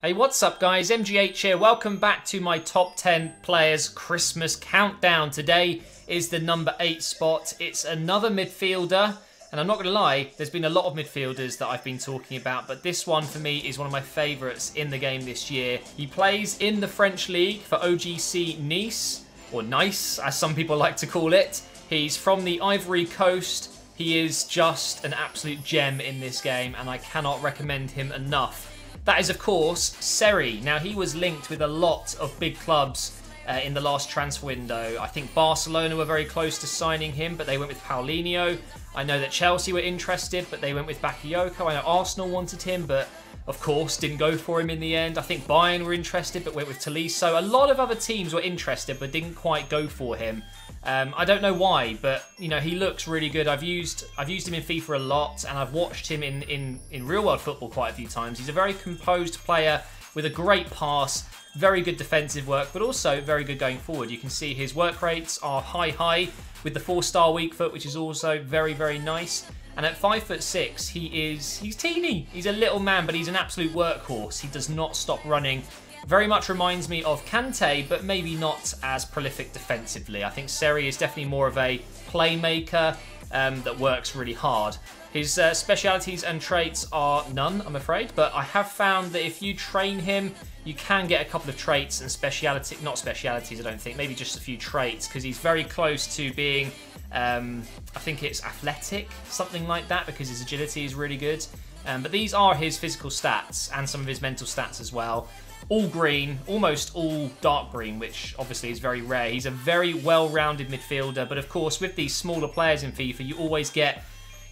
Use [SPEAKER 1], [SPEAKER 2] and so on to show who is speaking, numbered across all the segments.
[SPEAKER 1] Hey, what's up guys? MGH here. Welcome back to my top 10 players Christmas countdown. Today is the number 8 spot. It's another midfielder, and I'm not going to lie, there's been a lot of midfielders that I've been talking about, but this one for me is one of my favourites in the game this year. He plays in the French League for OGC Nice, or Nice as some people like to call it. He's from the Ivory Coast. He is just an absolute gem in this game, and I cannot recommend him enough. That is, of course, Seri. Now, he was linked with a lot of big clubs in the last transfer window. I think Barcelona were very close to signing him, but they went with Paulinho. I know that Chelsea were interested, but they went with Bakayoko. I know Arsenal wanted him, but of course didn't go for him in the end. I think Bayern were interested, but went with Tolisso. A lot of other teams were interested, but didn't quite go for him. I don't know why, but you know, he looks really good. I've used him in FIFA a lot, and I've watched him in real world football quite a few times. He's a very composed player with a great pass, very good defensive work, but also very good going forward. You can see his work rates are high with the 4-star weak foot, which is also very, very nice. And at 5'6", he's teeny. He's a little man, but he's an absolute workhorse. He does not stop running. Very much reminds me of Kante, but maybe not as prolific defensively. I think Seri is definitely more of a playmaker that works really hard. His specialities and traits are none, I'm afraid, but I have found that if you train him, you can get a couple of traits and not specialities, I don't think, maybe just a few traits, because he's very close to being, I think it's athletic, something like that, because his agility is really good. But these are his physical stats and some of his mental stats as well. All green, almost all dark green, which obviously is very rare. He's a very well-rounded midfielder, but of course with these smaller players in FIFA, you always get,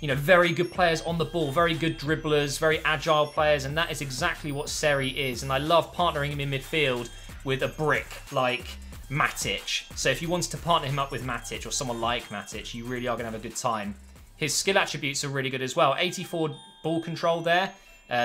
[SPEAKER 1] you know, very good players on the ball, very good dribblers, very agile players, and that is exactly what Seri is. And I love partnering him in midfield with a brick like Matic. So if you wanted to partner him up with Matic or someone like Matic, you really are going to have a good time. His skill attributes are really good as well. 84 ball control there.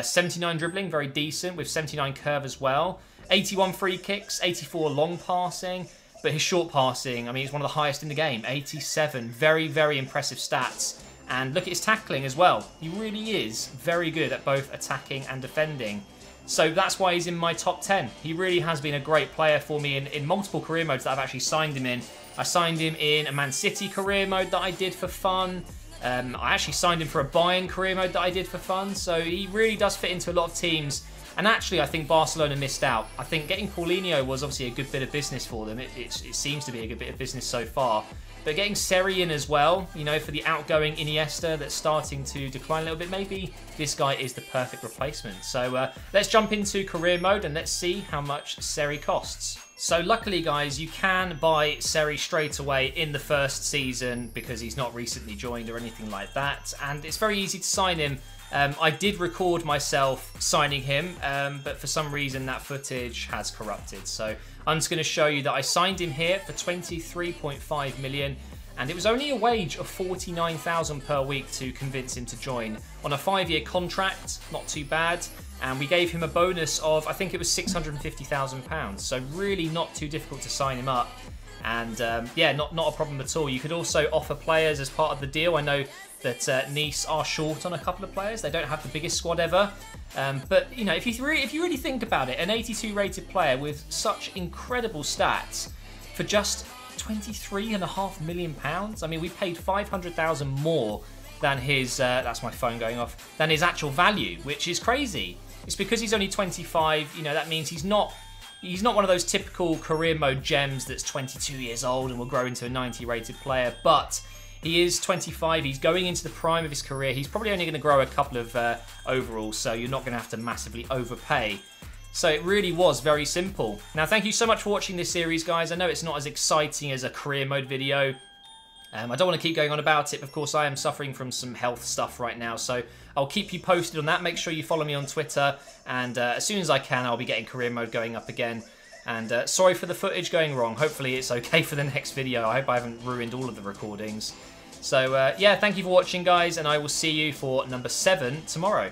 [SPEAKER 1] 79 dribbling, very decent, with 79 curve as well. 81 free kicks, 84 long passing, but his short passing, I mean, he's one of the highest in the game, 87. Very, very impressive stats. And look at his tackling as well. He really is very good at both attacking and defending. So that's why he's in my top 10. He really has been a great player for me in multiple career modes that I've actually signed him in. I signed him in a Man City career mode that I did for fun. I actually signed him for a Bayern career mode that I did for fun, so he really does fit into a lot of teams. And actually, I think Barcelona missed out. I think getting Paulinho was obviously a good bit of business for them. It seems to be a good bit of business so far. But getting Seri in as well, you know, for the outgoing Iniesta that's starting to decline a little bit, maybe this guy is the perfect replacement. So let's jump into career mode and let's see how much Seri costs. So luckily, guys, you can buy Seri straight away in the first season because he's not recently joined or anything like that. And it's very easy to sign him. I did record myself signing him, but for some reason that footage has corrupted. So I'm just going to show you that I signed him here for 23.5 million. And it was only a wage of 49,000 per week to convince him to join on a 5-year contract. Not too bad. And we gave him a bonus of, I think it was £650,000. So really not too difficult to sign him up. And yeah, not a problem at all. You could also offer players as part of the deal. I know that Nice are short on a couple of players. They don't have the biggest squad ever. But you know, if you really think about it, an 82 rated player with such incredible stats for just £23.5 million. I mean, we paid 500,000 more than his. That's my phone going off. Than his actual value, which is crazy. It's because he's only 25. You know, that means he's not one of those typical career mode gems that's 22 years old and will grow into a 90 rated player. But he is 25. He's going into the prime of his career. He's probably only going to grow a couple of overalls, so you're not going to have to massively overpay. So it really was very simple. Now, thank you so much for watching this series, guys. I know it's not as exciting as a career mode video. I don't want to keep going on about it. Of course, I am suffering from some health stuff right now, so I'll keep you posted on that. Make sure you follow me on Twitter, and as soon as I can, I'll be getting career mode going up again. And sorry for the footage going wrong. Hopefully it's okay for the next video. I hope I haven't ruined all of the recordings. So yeah, thank you for watching, guys, and I will see you for number 7 tomorrow.